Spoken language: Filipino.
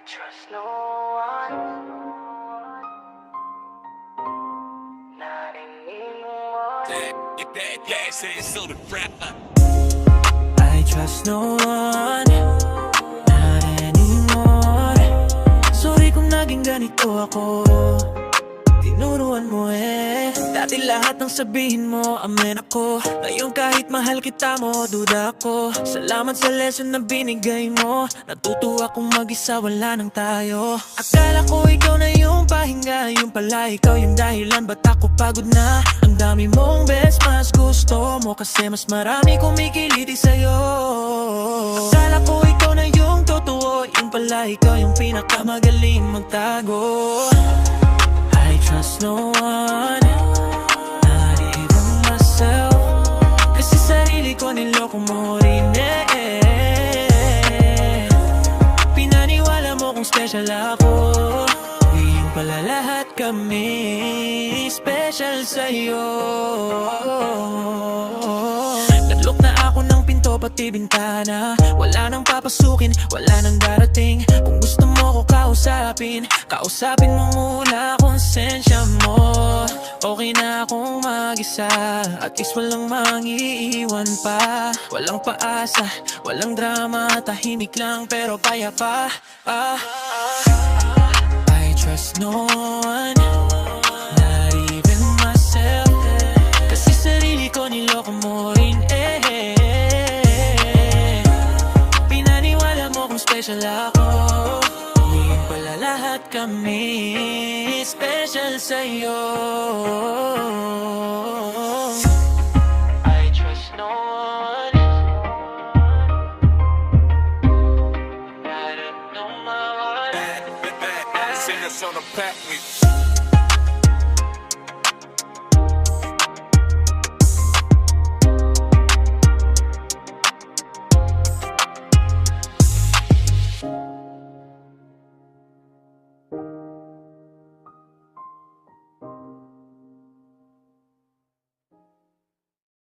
trust no one. Narinig mo I trust no one, not anymore. Sorry kung naging ganito ako, tinuruan mo eh. Dati lahat ng sabihin mo, amen ako. Ngayon kahit mahal kita mo, duda ako. Salamat sa lesson na binigay mo. Natuto akong mag-isa, wala nang tayo. Akala ko ikaw na yung pahinga, yung pala ikaw yung dahilan ba't ako pagod na. Ang dami mong best, mas gusto mo kasi mas marami kumikiliti sa'yo. Akala ko ikaw na yung totoo, yung pala ikaw yung pinakamagaling magtago. I trust no one, not even myself. Kasi sarili ko niloko mo rin eh. Pinaniwala mo kung special ako, yung pala lahat kami special sa'yo. Nag-lock na ako ng pinto pati bintana, wala nang papasukin, wala nang darating. Kung gusto mo ko kausapin, kausapin mo muna konsensya mo. Okay na akong mag-isa, at least walang mangiiwan pa. Walang paasa, walang drama, tahimik lang pero payapa. I trust no one, not even myself. Kasi sarili ko niloko mo rin eh. Pinaniwala mo kung special ako, ngayon pala lahat kami special sa'yo. I trust no one. Gotta know my heart. Sing us on the pack with